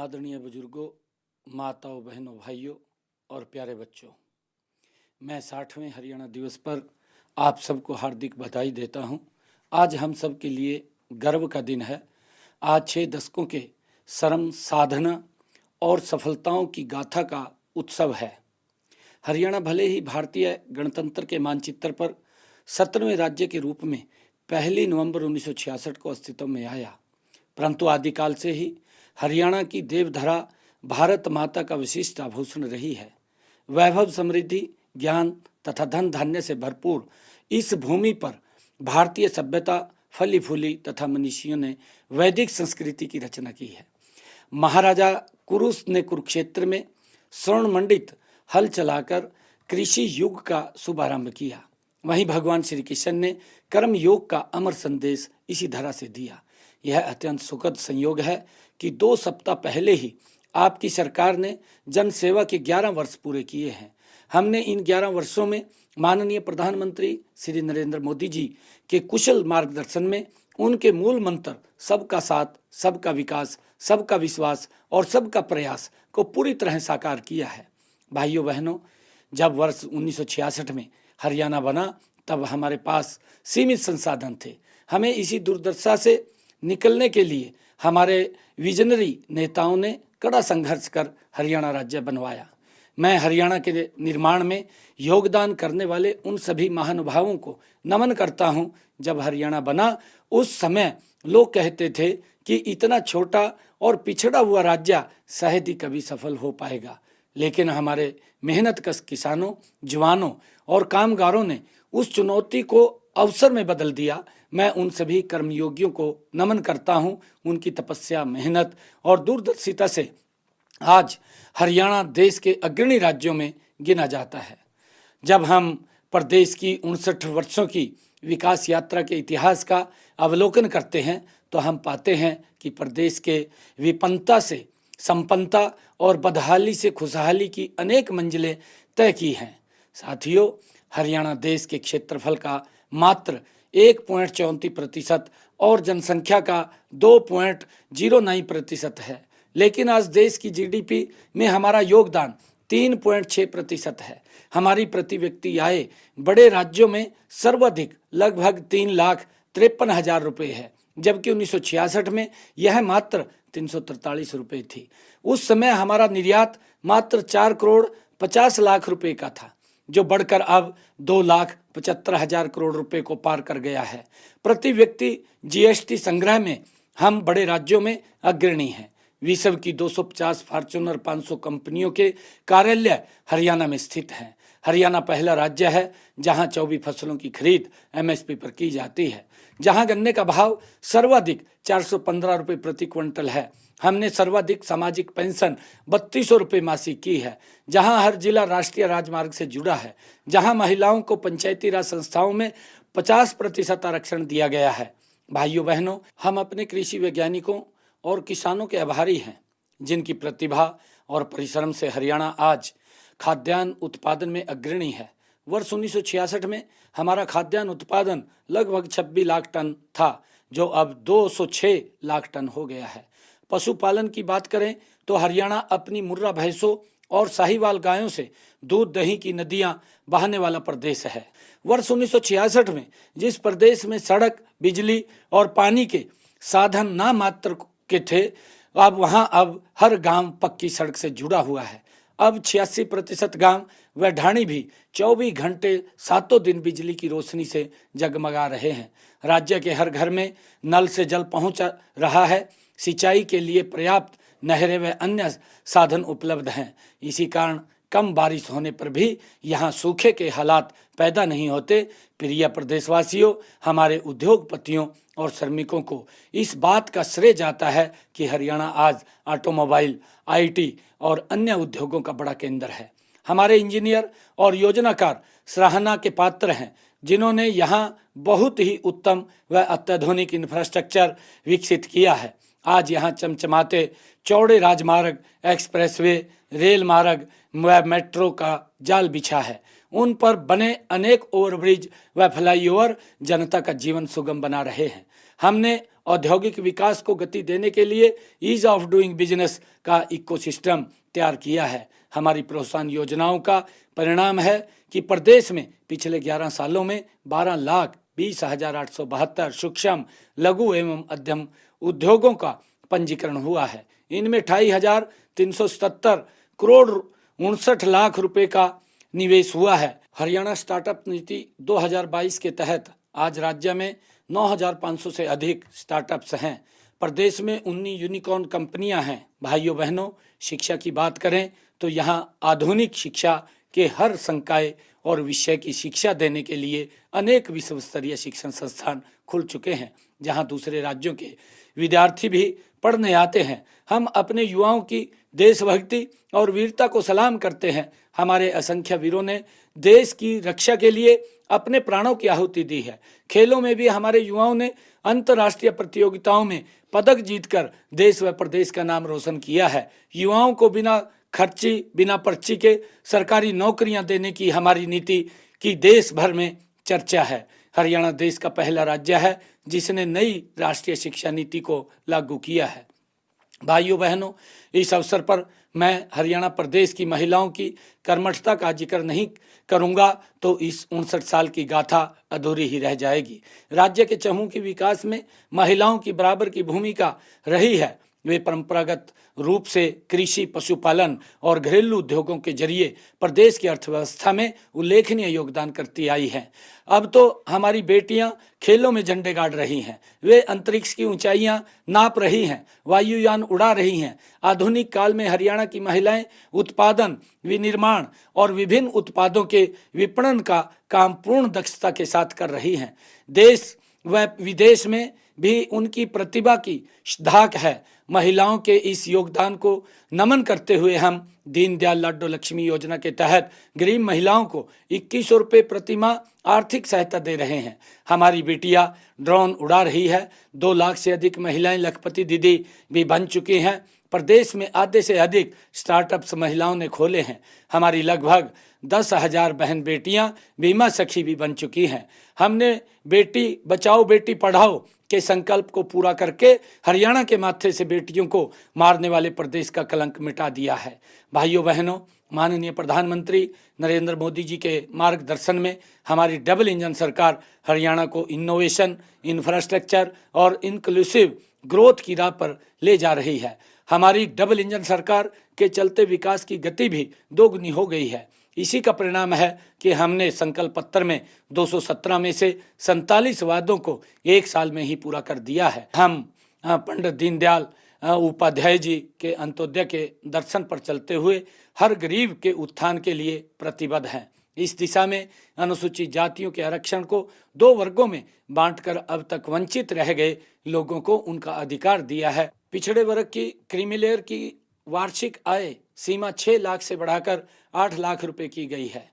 आदरणीय बुजुर्गों, माताओं, बहनों, भाइयों और प्यारे बच्चों, मैं 60वें हरियाणा दिवस पर आप सबको हार्दिक बधाई देता हूं। आज हम सब के लिए गर्व का दिन है। आज 6 दशकों के श्रम, साधना और सफलताओं की गाथा का उत्सव है। हरियाणा भले ही भारतीय गणतंत्र के मानचित्र पर 17वें राज्य के रूप में 1 नवंबर 1966 को अस्तित्व में आया, परंतु आदिकाल से ही हरियाणा की देवधरा भारत माता का विशिष्ट आभूषण रही है। वैभव, समृद्धि, ज्ञान तथा धन धान्य से भरपूर इस भूमि पर भारतीय सभ्यता फली फूली तथा मनीषियों ने वैदिक संस्कृति की रचना की है। महाराजा कुरुस ने कुरुक्षेत्र में स्वर्ण मंडित हल चलाकर कृषि युग का शुभारंभ किया। वहीं भगवान श्री कृष्ण ने कर्म योग का अमर संदेश इसी धरा से दिया। यह अत्यंत सुखद संयोग है कि 2 सप्ताह पहले ही आपकी सरकार ने जन सेवा के 11 वर्ष पूरे किए हैं। हमने इन 11 वर्षों में माननीय प्रधानमंत्री श्री नरेंद्र मोदी जी के कुशल मार्गदर्शन में उनके मूल मंत्र सबका साथ, सबका विकास, सबका विश्वास और सबका प्रयास को पूरी तरह साकार किया है। भाइयों बहनों, जब वर्ष 1966 में हरियाणा बना तब हमारे पास सीमित संसाधन थे। हमें इसी दुर्दशा से निकलने के लिए हमारे विजनरी नेताओं ने कड़ा संघर्ष कर हरियाणा राज्य बनवाया। मैं हरियाणा के निर्माण में योगदान करने वाले उन सभी महानुभावों को नमन करता हूं। जब हरियाणा बना उस समय लोग कहते थे कि इतना छोटा और पिछड़ा हुआ राज्य शायद ही कभी सफल हो पाएगा, लेकिन हमारे मेहनतकश किसानों, जवानों और कामगारों ने उस चुनौती को अवसर में बदल दिया। मैं उन सभी कर्मयोगियों को नमन करता हूं। उनकी तपस्या, मेहनत और दूरदर्शिता से आज हरियाणा देश के अग्रणी राज्यों में गिना जाता है। जब हम प्रदेश की 59 वर्षों की विकास यात्रा के इतिहास का अवलोकन करते हैं तो हम पाते हैं कि प्रदेश के विपन्नता से संपन्नता और बदहाली से खुशहाली की अनेक मंजिलें तय की हैं। साथियों, हरियाणा देश के क्षेत्रफल का मात्र 1.34% और जनसंख्या का 2.09% है, लेकिन आज देश की जीडीपी में हमारा योगदान 3.6% है। हमारी प्रति व्यक्ति आय बड़े राज्यों में सर्वाधिक लगभग 3,53,000 रुपये है, जबकि 1966 में यह मात्र 343 रुपये थी। उस समय हमारा निर्यात मात्र 4,50,00,000 रुपये का था, जो बढ़कर अब 2,75,000 करोड़ रुपए को पार कर गया है। प्रति व्यक्ति जीएसटी संग्रह में हम बड़े राज्यों में अग्रणी हैं। विश्व की 250 फॉर्च्यूनर 500 कंपनियों के कार्यालय हरियाणा में स्थित हैं। हरियाणा पहला राज्य है जहां 24 फसलों की खरीद एमएसपी पर की जाती है, जहां गन्ने का भाव सर्वाधिक 415 रुपये प्रति क्विंटल है। हमने सर्वाधिक सामाजिक पेंशन 3200 रुपये मासिक की है, जहां हर जिला राष्ट्रीय राजमार्ग से जुड़ा है, जहां महिलाओं को पंचायती राज संस्थाओं में 50% आरक्षण दिया गया है। भाइयों बहनों, हम अपने कृषि वैज्ञानिकों और किसानों के आभारी हैं, जिनकी प्रतिभा और परिश्रम से हरियाणा आज खाद्यान्न उत्पादन में अग्रणी है। वर्ष 1966 में हमारा खाद्यान्न उत्पादन लगभग 26 लाख टन था, जो अब 206 लाख टन हो गया है। पशुपालन की बात करें तो हरियाणा अपनी मुर्रा भैंसों और साहिवाल गायों से दूध दही की नदियां बहाने वाला प्रदेश है। वर्ष 1966 में जिस प्रदेश में सड़क, बिजली और पानी के साधन ना मात्र के थे, अब हर गांव पक्की सड़क से जुड़ा हुआ है। अब 86% गांव व ढाणी भी 24 घंटे 7 दिन बिजली की रोशनी से जगमगा रहे हैं। राज्य के हर घर में नल से जल पहुंच रहा है। सिंचाई के लिए पर्याप्त नहरें व अन्य साधन उपलब्ध हैं। इसी कारण कम बारिश होने पर भी यहाँ सूखे के हालात पैदा नहीं होते। प्रिय प्रदेशवासियों, हमारे उद्योगपतियों और श्रमिकों को इस बात का श्रेय जाता है कि हरियाणा आज ऑटोमोबाइल, आईटी और अन्य उद्योगों का बड़ा केंद्र है। हमारे इंजीनियर और योजनाकार सराहना के पात्र हैं, जिन्होंने यहाँ बहुत ही उत्तम व अत्याधुनिक इंफ्रास्ट्रक्चर विकसित किया है। आज यहाँ चमचमाते चौड़े राजमार्ग, एक्सप्रेसवे, रेल मार्ग व मेट्रो का जाल बिछा है। उन पर बने अनेक ओवरब्रिज व फ्लाईओवर जनता का जीवन सुगम बना रहे हैं। हमने औद्योगिक विकास को गति देने के लिए ईज ऑफ डूइंग बिजनेस का इकोसिस्टम तैयार किया है। हमारी प्रोत्साहन योजनाओं का परिणाम है कि प्रदेश में पिछले 11 सालों में 12,20,872 सूक्ष्म, लघु एवं मध्यम उद्योगों का पंजीकरण हुआ है। इनमें 28,377 करोड़ 59 लाख रुपए का निवेश हुआ है। हरियाणा स्टार्टअप नीति 2022 के तहत आज राज्य में 9,500 से अधिक स्टार्टअप्स हैं। प्रदेश में 19 यूनिकॉर्न कंपनियां हैं। भाइयों बहनों, शिक्षा की बात करें तो यहाँ आधुनिक शिक्षा के हर संकाय और विषय की शिक्षा देने के लिए अनेक विश्व स्तरीय शिक्षण संस्थान खुल चुके हैं, जहाँ दूसरे राज्यों के विद्यार्थी भी पढ़ने आते हैं। हम अपने युवाओं की देशभक्ति और वीरता को सलाम करते हैं। हमारे असंख्य वीरों ने देश की रक्षा के लिए अपने प्राणों की आहुति दी है। खेलों में भी हमारे युवाओं ने अंतर्राष्ट्रीय प्रतियोगिताओं में पदक जीतकर देश व प्रदेश का नाम रोशन किया है। युवाओं को बिना खर्ची, बिना पर्ची के सरकारी नौकरियां देने की हमारी नीति की देश भर में चर्चा है। हरियाणा देश का पहला राज्य है जिसने नई राष्ट्रीय शिक्षा नीति को लागू किया है। भाइयों बहनों, इस अवसर पर मैं हरियाणा प्रदेश की महिलाओं की कर्मठता का जिक्र नहीं करूंगा तो इस 59 साल की गाथा अधूरी ही रह जाएगी। राज्य के चहुमुखी विकास में महिलाओं की बराबर की भूमिका रही है। वे परंपरागत रूप से कृषि, पशुपालन और घरेलू उद्योगों के जरिए प्रदेश की अर्थव्यवस्था में उल्लेखनीय योगदान करती आई हैं। अब तो हमारी बेटियां खेलों में झंडे गाड़ रही हैं। वे अंतरिक्ष की ऊंचाइयां नाप रही हैं, वायुयान उड़ा रही हैं। आधुनिक काल में हरियाणा की महिलाएं उत्पादन, विनिर्माण और विभिन्न उत्पादों के विपणन का काम पूर्ण दक्षता के साथ कर रही हैं। देश व विदेश में भी उनकी प्रतिभा की धाक है। महिलाओं के इस योगदान को नमन करते हुए हम दीनदयाल लाडो लक्ष्मी योजना के तहत गरीब महिलाओं को 2100 रुपये प्रतिमाह आर्थिक सहायता दे रहे हैं। हमारी बेटियां ड्रोन उड़ा रही है। 2 लाख से अधिक महिलाएं लखपति दीदी भी बन चुकी हैं। प्रदेश में आधे से अधिक स्टार्टअप्स महिलाओं ने खोले हैं। हमारी लगभग 10,000 बहन बेटियां बीमा सखी भी बन चुकी हैं। हमने बेटी बचाओ बेटी पढ़ाओ के संकल्प को पूरा करके हरियाणा के माथे से बेटियों को मारने वाले प्रदेश का कलंक मिटा दिया है। भाइयों बहनों, माननीय प्रधानमंत्री नरेंद्र मोदी जी के मार्गदर्शन में हमारी डबल इंजन सरकार हरियाणा को इनोवेशन, इंफ्रास्ट्रक्चर और इंक्लूसिव ग्रोथ की राह पर ले जा रही है। हमारी डबल इंजन सरकार के चलते विकास की गति भी दोगुनी हो गई है। इसी का परिणाम है कि हमने संकल्प पत्र में 217 में से 47 वादों को 1 साल में ही पूरा कर दिया है। हम पंडित दीनदयाल उपाध्याय जी के अंत्योदय के दर्शन पर चलते हुए हर गरीब के उत्थान के लिए प्रतिबद्ध हैं। इस दिशा में अनुसूचित जातियों के आरक्षण को 2 वर्गों में बांटकर अब तक वंचित रह गए लोगों को उनका अधिकार दिया है। पिछड़े वर्ग की क्रीमिलेयर की वार्षिक आय सीमा 6 लाख से बढ़ाकर 8 लाख रुपए की गई है।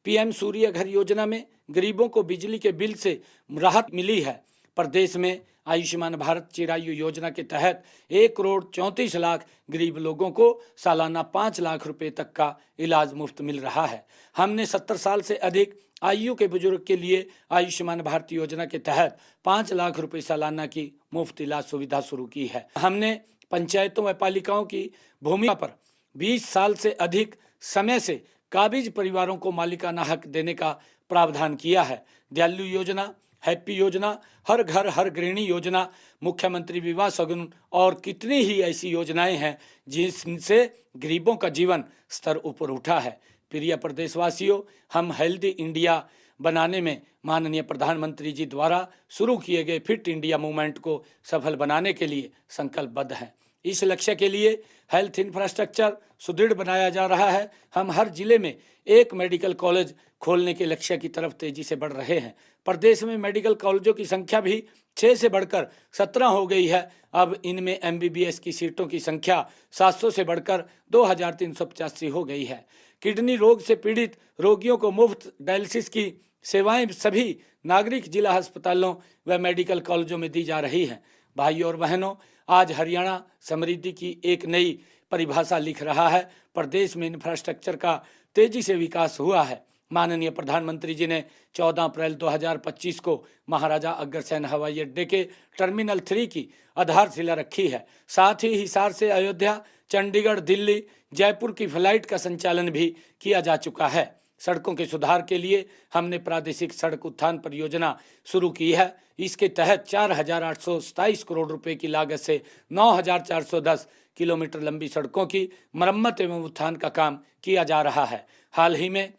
पीएम सूर्य घर योजना में गरीबों को बिजली के बिल से राहत मिली है। प्रदेश में आयुष्मान भारत चिरायु योजना के तहत 1,34,00,000 गरीब लोगों को सालाना 5 लाख रुपए तक का इलाज मुफ्त मिल रहा है। हमने 70 साल से अधिक आयु के बुजुर्ग के लिए आयुष्मान भारत योजना के तहत 5 लाख रुपए सालाना की मुफ्त इलाज सुविधा शुरू की है। हमने पंचायतों व पालिकाओं की भूमि पर 20 साल से अधिक समय से काबिज परिवारों को मालिकाना हक देने का प्रावधान किया है। दयालु योजना, हैप्पी योजना, हर घर हर गृहिणी योजना, मुख्यमंत्री विवाह सगुन और कितनी ही ऐसी योजनाएं हैं जिनसे गरीबों का जीवन स्तर ऊपर उठा है। प्रिय प्रदेशवासियों, हम हेल्दी इंडिया बनाने में माननीय प्रधानमंत्री जी द्वारा शुरू किए गए फिट इंडिया मूवमेंट को सफल बनाने के लिए संकल्पबद्ध हैं। इस लक्ष्य के लिए हेल्थ इंफ्रास्ट्रक्चर सुदृढ़ बनाया जा रहा है। हम हर जिले में एक मेडिकल कॉलेज खोलने के लक्ष्य की तरफ तेजी से बढ़ रहे हैं। प्रदेश में मेडिकल कॉलेजों की संख्या भी 6 से बढ़कर 17 हो गई है। अब इनमें एमबीबीएस की सीटों की संख्या 700 से बढ़कर 2,385 हो गई है। किडनी रोग से पीड़ित रोगियों को मुफ्त डायलिसिस की सेवाएं सभी नागरिक जिला अस्पतालों व मेडिकल कॉलेजों में दी जा रही हैं। भाइयों और बहनों, आज हरियाणा समृद्धि की एक नई परिभाषा लिख रहा है। प्रदेश में इंफ्रास्ट्रक्चर का तेजी से विकास हुआ है। माननीय प्रधानमंत्री जी ने 14 अप्रैल 2025 को महाराजा अग्रसेन हवाई अड्डे के टर्मिनल 3 की आधारशिला रखी है। साथ ही हिसार से अयोध्या, चंडीगढ़, दिल्ली, जयपुर की फ्लाइट का संचालन भी किया जा चुका है। सड़कों के सुधार के लिए हमने प्रादेशिक सड़क उत्थान परियोजना शुरू की है। इसके तहत 4,827 करोड़ रुपए की लागत से 9,410 किलोमीटर लंबी सड़कों की मरम्मत एवं उत्थान का काम किया जा रहा है। हाल ही में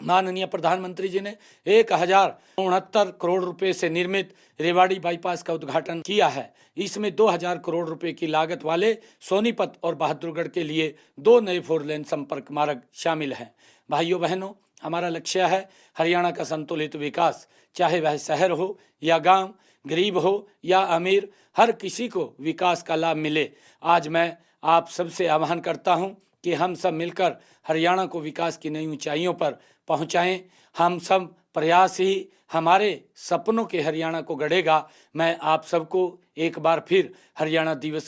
माननीय प्रधानमंत्री जी ने 1,069 करोड़ रुपए से निर्मित रेवाड़ी बाईपास का उद्घाटन किया है। इसमें 2,000 करोड़ रुपए की लागत वाले सोनीपत और बहादुरगढ़ के लिए 2 नए 4 लेन संपर्क मार्ग शामिल हैं। भाइयों बहनों, हमारा लक्ष्य है हरियाणा का संतुलित विकास, चाहे वह शहर हो या गांव, गरीब हो या अमीर, हर किसी को विकास का लाभ मिले। आज मैं आप सबसे आह्वान करता हूं कि हम सब मिलकर हरियाणा को विकास की नई ऊंचाइयों पर पहुंचाएं। हम सब प्रयास ही हमारे सपनों के हरियाणा को गढ़ेगा। मैं आप सबको एक बार फिर हरियाणा दिवस की